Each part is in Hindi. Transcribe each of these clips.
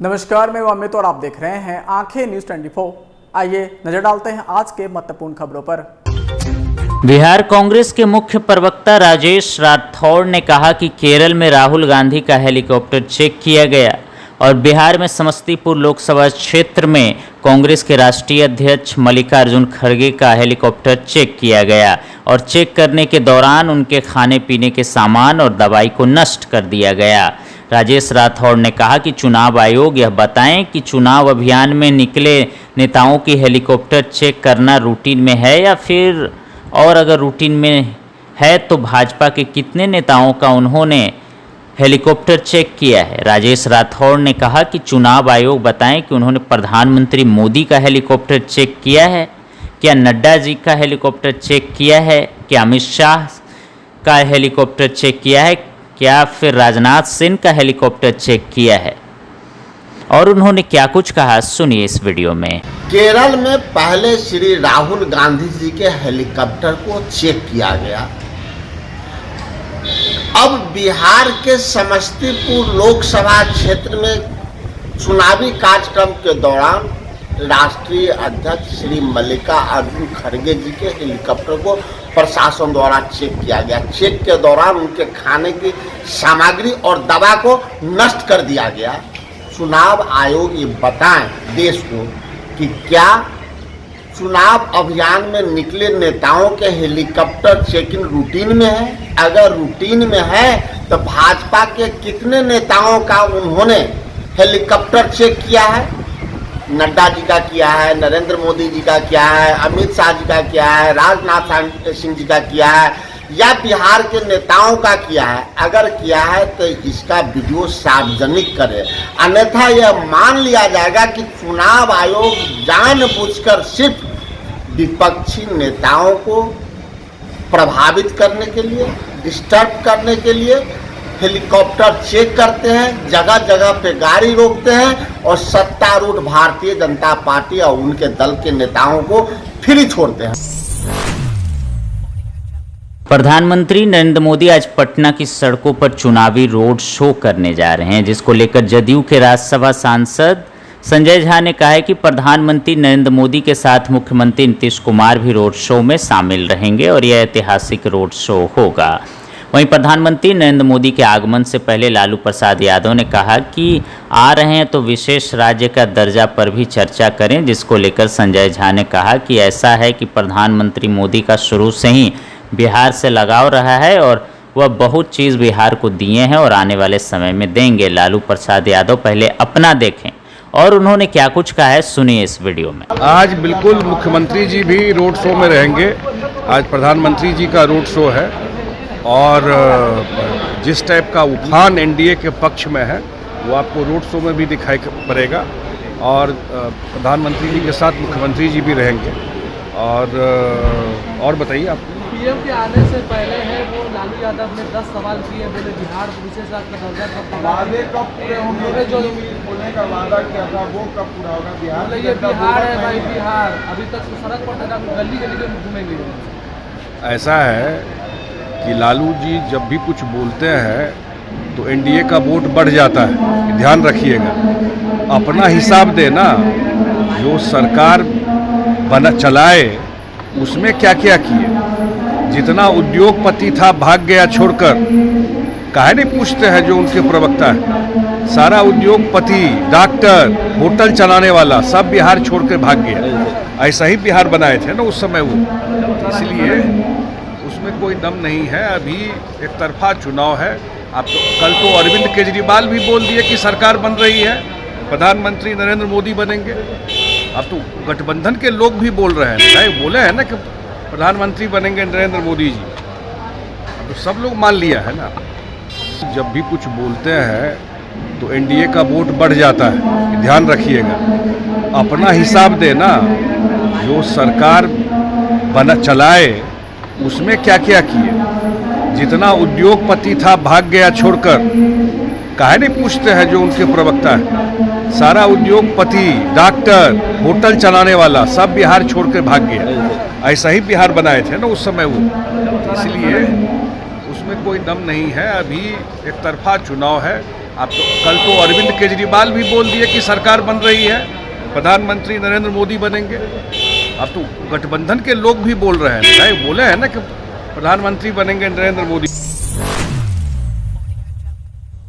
नमस्कार, मैं अमित और आप देख रहे हैं आंखें न्यूज 24। आइए नजर डालते हैं आज के महत्वपूर्ण खबरों पर। बिहार कांग्रेस के मुख्य प्रवक्ता राजेश राठौड़ ने कहा कि केरल में राहुल गांधी का हेलीकॉप्टर चेक किया गया और बिहार में समस्तीपुर लोकसभा क्षेत्र में कांग्रेस के राष्ट्रीय अध्यक्ष मल्लिकार्जुन खड़गे का हेलीकॉप्टर चेक किया गया और चेक करने के दौरान उनके खाने पीने के सामान और दवाई को नष्ट कर दिया गया। राजेश राठौड़ ने कहा कि चुनाव आयोग यह बताएं कि चुनाव अभियान में निकले नेताओं की हेलीकॉप्टर चेक करना रूटीन में है या फिर और अगर रूटीन में है तो भाजपा के कितने नेताओं का उन्होंने हेलीकॉप्टर चेक किया है। राजेश राठौड़ ने कहा कि चुनाव आयोग बताएं कि उन्होंने प्रधानमंत्री मोदी का हेलीकॉप्टर चेक किया है, क्या नड्डा जी का हेलीकॉप्टर चेक किया है, क्या अमित शाह का हेलीकॉप्टर चेक किया है, क्या फिर राजनाथ सिंह का हेलीकॉप्टर चेक किया है और उन्होंने क्या कुछ कहा, सुनिए इस वीडियो में। केरल में पहले श्री राहुल गांधी जी के हेलीकॉप्टर को चेक किया गया। अब बिहार के समस्तीपुर लोकसभा क्षेत्र में चुनावी कार्यक्रम के दौरान राष्ट्रीय अध्यक्ष श्री मल्लिकार्जुन खड़गे जी के हेलीकॉप्टर को प्रशासन द्वारा चेक किया गया। चेक के दौरान उनके खाने की सामग्री और दवा को नष्ट कर दिया गया। चुनाव आयोग ये बताएं देश को कि क्या चुनाव अभियान में निकले नेताओं के हेलीकॉप्टर चेकिंग रूटीन में है। अगर रूटीन में है तो भाजपा के कितने नेताओं का उन्होंने हेलीकॉप्टर चेक किया है। नड्डा जी का किया है, नरेंद्र मोदी जी का किया है, अमित शाह जी का किया है, राजनाथ सिंह जी का किया है या बिहार के नेताओं का किया है। अगर किया है तो इसका वीडियो सार्वजनिक करे, अन्यथा यह मान लिया जाएगा कि चुनाव आयोग जानबूझकर सिर्फ विपक्षी नेताओं को प्रभावित करने के लिए, डिस्टर्ब करने के लिए हेलीकॉप्टर चेक करते हैं, जगह जगह पे गाड़ी रोकते हैं और सत्तारूढ़ भारतीय जनता पार्टी और उनके दल के नेताओं को फ्री छोड़ते हैं। प्रधानमंत्री नरेंद्र मोदी आज पटना की सड़कों पर चुनावी रोड शो करने जा रहे हैं, जिसको लेकर जदयू के राज्यसभा सांसद संजय झा ने कहा है कि प्रधानमंत्री नरेंद्र मोदी के साथ मुख्यमंत्री नीतीश कुमार भी रोड शो में शामिल रहेंगे और यह ऐतिहासिक रोड शो होगा। वहीं प्रधानमंत्री नरेंद्र मोदी के आगमन से पहले लालू प्रसाद यादव ने कहा कि आ रहे हैं तो विशेष राज्य का दर्जा पर भी चर्चा करें, जिसको लेकर संजय झा ने कहा कि ऐसा है कि प्रधानमंत्री मोदी का शुरू से ही बिहार से लगाव रहा है और वह बहुत चीज़ बिहार को दिए हैं और आने वाले समय में देंगे। लालू प्रसाद यादव पहले अपना देखें और उन्होंने क्या कुछ कहा है, सुनिए इस वीडियो में। आज बिल्कुल मुख्यमंत्री जी भी रोड शो में रहेंगे। आज प्रधानमंत्री जी का रोड शो है और जिस टाइप का उफान एनडीए के पक्ष में है वो आपको रोड शो में भी दिखाई पड़ेगा और प्रधानमंत्री जी के साथ मुख्यमंत्री जी भी रहेंगे। और बताइए आप। पीएम के आने से पहले है वो लालू यादव ने 10 सवाल किए, बोले बिहार विशेष राज्य का दर्जा कब वादे कब पूरे होंगे, जो बोलने का वादा किया था वो कब पूरा होगा। बिहार ये बिहार है भाई, बिहार अभी तक सड़क पर गली गली में घूमेंगे। ऐसा है कि लालू जी जब भी कुछ बोलते हैं तो एनडीए का वोट बढ़ जाता है, ध्यान रखिएगा। अपना हिसाब देना, जो सरकार चलाए उसमें क्या क्या किए। जितना उद्योगपति था भाग गया छोड़कर, काहे नहीं पूछते हैं जो उनके प्रवक्ता है। सारा उद्योगपति, डॉक्टर, होटल चलाने वाला सब बिहार छोड़कर भाग गया। ऐसा ही बिहार बनाए थे ना उस समय वो, इसलिए उसमें कोई दम नहीं है। अभी एक तरफा चुनाव है। आप तो कल तो अरविंद केजरीवाल भी बोल दिए कि सरकार बन रही है, प्रधानमंत्री नरेंद्र मोदी बनेंगे। अब तो गठबंधन के लोग भी बोल रहे हैं, बोले हैं ना कि प्रधानमंत्री बनेंगे नरेंद्र मोदी जी। अब तो सब लोग मान लिया है ना। जब भी कुछ बोलते हैं तो एनडीए का वोट बढ़ जाता है, ध्यान रखिएगा। अपना हिसाब देना, जो सरकार चलाए उसमें क्या क्या किए। जितना उद्योगपति था भाग गया छोड़कर, काहे नहीं पूछते हैं जो उनके प्रवक्ता है। सारा उद्योगपति, डॉक्टर, होटल चलाने वाला सब बिहार छोड़कर भाग गया। ऐसा ही बिहार बनाए थे ना उस समय वो, इसलिए उसमें कोई दम नहीं है। अभी एक तरफा चुनाव है। अब तो कल तो अरविंद केजरीवाल भी बोल दिए कि सरकार बन रही है, प्रधानमंत्री नरेंद्र मोदी बनेंगे। अब तो गठबंधन के लोग भी बोल रहे हैं, बोले हैं ना कि प्रधानमंत्री बनेंगे नरेंद्र मोदी।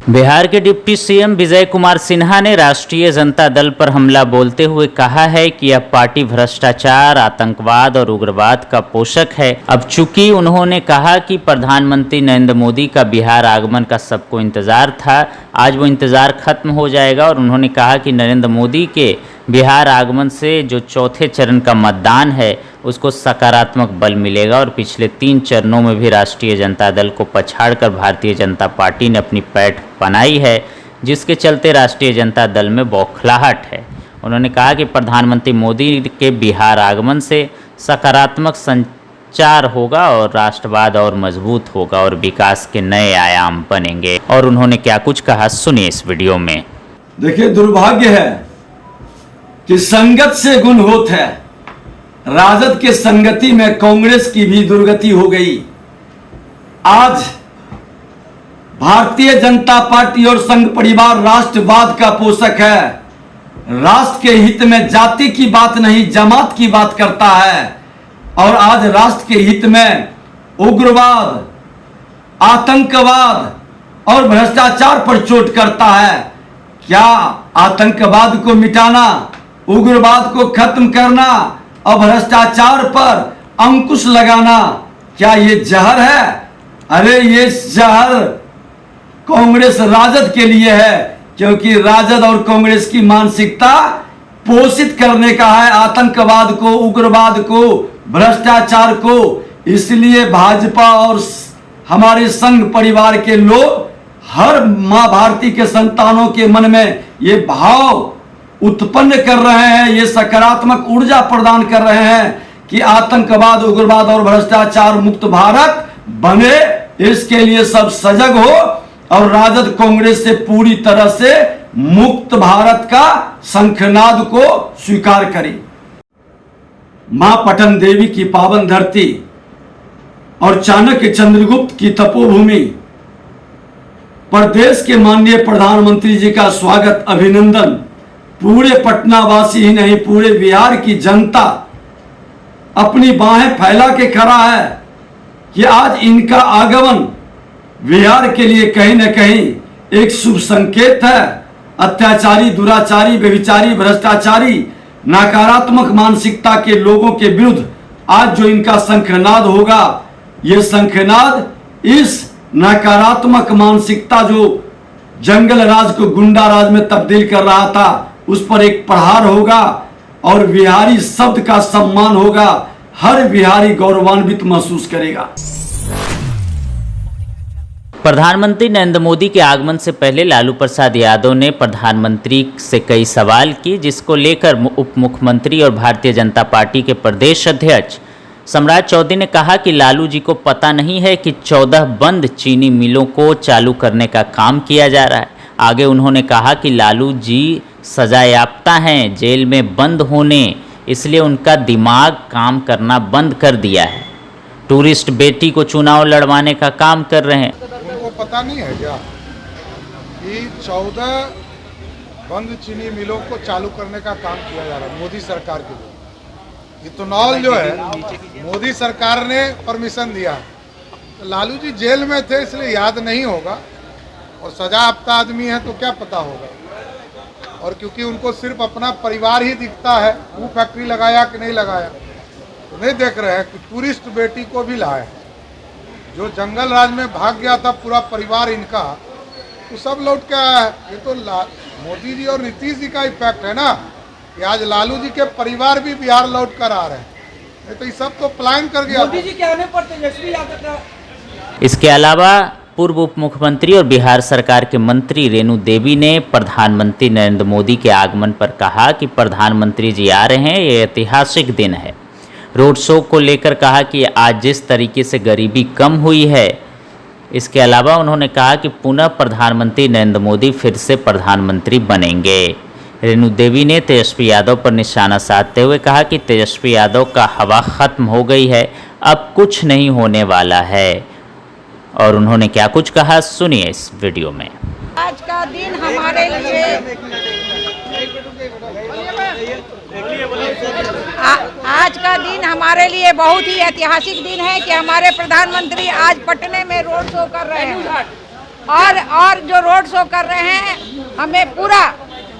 बिहार के डिप्टी सीएम विजय कुमार सिन्हा ने राष्ट्रीय जनता दल पर हमला बोलते हुए कहा है कि यह पार्टी भ्रष्टाचार, आतंकवाद और उग्रवाद का पोषक है। अब चूंकि उन्होंने कहा कि प्रधानमंत्री नरेंद्र मोदी का बिहार आगमन का सबको इंतजार था, आज वो इंतजार खत्म हो जाएगा। और उन्होंने कहा कि नरेंद्र मोदी के बिहार आगमन से जो चौथे चरण का मतदान है उसको सकारात्मक बल मिलेगा और पिछले 3 चरणों में भी राष्ट्रीय जनता दल को पछाड़कर भारतीय जनता पार्टी ने अपनी पैठ बनाई है, जिसके चलते राष्ट्रीय जनता दल में बौखलाहट है। उन्होंने कहा कि प्रधानमंत्री मोदी के बिहार आगमन से सकारात्मक संचार होगा और राष्ट्रवाद और मजबूत होगा और विकास के नए आयाम बनेंगे। और उन्होंने क्या कुछ कहा, सुनिए इस वीडियो में। देखिए, दुर्भाग्य है कि संगत से गुण होत है। राजद के संगति में कांग्रेस की भी दुर्गति हो गई। आज भारतीय जनता पार्टी और संघ परिवार राष्ट्रवाद का पोषक है। राष्ट्र के हित में जाति की बात नहीं, जमात की बात करता है। और आज राष्ट्र के हित में उग्रवाद, आतंकवाद और भ्रष्टाचार पर चोट करता है। क्या आतंकवाद को मिटाना, उग्रवाद को खत्म करना और भ्रष्टाचार पर अंकुश लगाना, क्या ये जहर है? अरे ये जहर कांग्रेस राजद के लिए है, क्योंकि राजद और कांग्रेस की मानसिकता पोषित करने का है आतंकवाद को, उग्रवाद को, भ्रष्टाचार को। इसलिए भाजपा और हमारे संघ परिवार के लोग, हर मां भारती के संतानों के मन में ये भाव उत्पन्न कर रहे हैं, ये सकारात्मक ऊर्जा प्रदान कर रहे हैं कि आतंकवाद, उग्रवाद और भ्रष्टाचार मुक्त भारत बने। इसके लिए सब सजग हो और राजद कांग्रेस से पूरी तरह से मुक्त भारत का शंखनाद को स्वीकार करें। मां पटन देवी की पावन धरती और चाणक्य चंद्रगुप्त की तपोभूमि पर देश के माननीय प्रधानमंत्री जी का स्वागत, अभिनंदन। पूरे पटना वासी ही नहीं, पूरे बिहार की जनता अपनी बाहें फैला के खड़ा है कि आज इनका आगमन बिहार के लिए कहीं न कहीं एक शुभ संकेत है। अत्याचारी, दुराचारी, व्यभिचारी, भ्रष्टाचारी, नकारात्मक मानसिकता के लोगों के विरुद्ध आज जो इनका शंखनाद होगा, ये शंखनाद इस नकारात्मक मानसिकता जो जंगल राज को गुंडा राज में तब्दील कर रहा था, उस पर एक प्रहार होगा और बिहारी शब्द का सम्मान होगा। हर बिहारी गौरवान्वित महसूस करेगा। प्रधानमंत्री नरेंद्र मोदी के आगमन से पहले लालू प्रसाद यादव ने प्रधानमंत्री से कई सवाल किए, जिसको लेकर उप मुख्यमंत्री और भारतीय जनता पार्टी के प्रदेश अध्यक्ष सम्राट चौधरी ने कहा कि लालू जी को पता नहीं है कि 14 बंद चीनी मिलों को चालू करने का काम किया जा रहा है। आगे उन्होंने कहा कि लालू जी सजा याफ्ता हैं, जेल में बंद होने, इसलिए उनका दिमाग काम करना बंद कर दिया है। टूरिस्ट बेटी को चुनाव लड़वाने का काम कर रहे हैं। उनको पता नहीं है क्या कि 14 बंद चीनी मिलों को चालू करने का काम किया जा रहा है मोदी सरकार के लिए। इथेनॉल जो है मोदी सरकार ने परमिशन दिया। तो लालू जी जेल में थे इसलिए याद नहीं होगा, और सजायाफ्ता आदमी है तो क्या पता होगा। और क्योंकि उनको सिर्फ अपना परिवार ही दिखता है, वो फैक्ट्री लगाया कि नहीं लगाया तो नहीं देख रहे हैं कि टूरिस्ट बेटी को भी लाया, जो जंगल राज में भाग गया था पूरा परिवार इनका, तो सब लौट के आया है। ये तो मोदी जी और नीतीश जी का इफेक्ट है ना कि आज लालू जी के परिवार भी बिहार लौट कर आ रहे हैं। नहीं तो ये सब तो प्लान कर गया। मोदी जी के आने पर तेजस्वी यादव का। इसके अलावा पूर्व उप मुख्यमंत्री और बिहार सरकार के मंत्री रेणु देवी ने प्रधानमंत्री नरेंद्र मोदी के आगमन पर कहा कि प्रधानमंत्री जी आ रहे हैं, ये ऐतिहासिक दिन है। रोड शो को लेकर कहा कि आज जिस तरीके से गरीबी कम हुई है। इसके अलावा उन्होंने कहा कि पुनः प्रधानमंत्री नरेंद्र मोदी फिर से प्रधानमंत्री बनेंगे। रेणु देवी ने तेजस्वी यादव पर निशाना साधते हुए कहा कि तेजस्वी यादव का हवा खत्म हो गई है, अब कुछ नहीं होने वाला है। और उन्होंने क्या कुछ कहा, सुनिए इस वीडियो में। आज का दिन हमारे लिए आज का दिन हमारे लिए बहुत ही ऐतिहासिक दिन है कि हमारे प्रधानमंत्री आज पटने में रोड शो कर रहे हैं और जो रोड शो कर रहे हैं हमें पूरा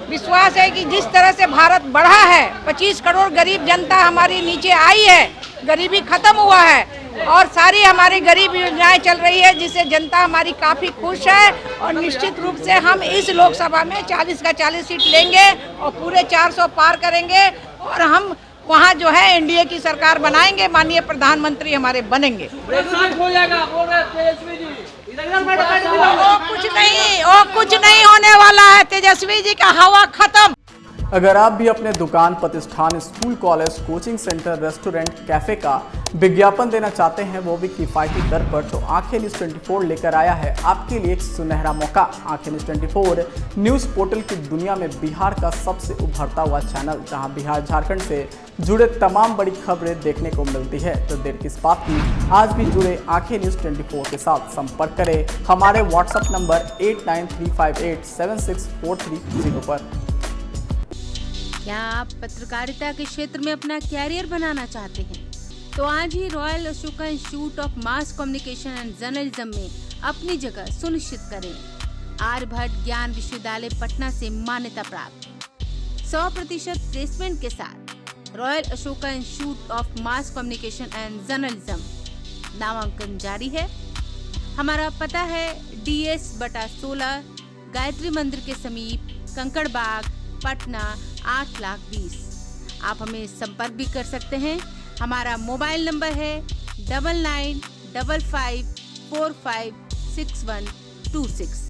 विश्वास है कि जिस तरह से भारत बढ़ा है, 25 करोड़ गरीब जनता हमारी नीचे आई है, गरीबी खत्म हुआ है और सारी हमारी गरीब योजनाएं चल रही है, जिससे जनता हमारी काफ़ी खुश है और निश्चित रूप से हम इस लोकसभा में 40 का 40 सीट लेंगे और पूरे 400 पार करेंगे और हम वहाँ जो है एनडीए की सरकार बनाएंगे, माननीय प्रधानमंत्री हमारे बनेंगे। हो जाएगा बोल रहे तेजस्वी जी। वो कुछ नहीं होने वाला है, तेजस्वी जी का हवा खत्म। अगर आप भी अपने दुकान, प्रतिष्ठान, school, college, coaching centre, restaurant, cafe का विज्ञापन देना चाहते हैं, वो भी किफ़ायती दर पर, तो आंखें न्यूज़ 24 लेकर आया है आपके लिए एक सुनहरा मौका। आंखें न्यूज़ 24 न्यूज़ पोर्टल की दुनिया में बिहार का सबसे उभरता हुआ चैनल, जहां बिहार झारखंड से जुड़े तमाम बड़ी खबरें देखने को मिलती है। तो देर किस बात की, आज भी जुड़े आंखें न्यूज़ 24 के साथ। संपर्क करें हमारे व्हाट्सएप नंबर 8935876430 पर। क्या आप पत्रकारिता के क्षेत्र में अपना कैरियर बनाना चाहते हैं? तो आज ही royal Ashoka institute of mass communication and journalism में अपनी जगह सुनिश्चित करें। आर्यभट्ट ज्ञान विश्वविद्यालय पटना से मान्यता प्राप्त 100% प्लेसमेंट के साथ royal Ashoka institute of mass communication and journalism नामांकन जारी है। हमारा पता है DS/16 गायत्री मंदिर के समीप, कंकड़ बाग, पटना 8,20,000। आप हमें संपर्क भी कर सकते हैं। हमारा मोबाइल नंबर है 9955456126।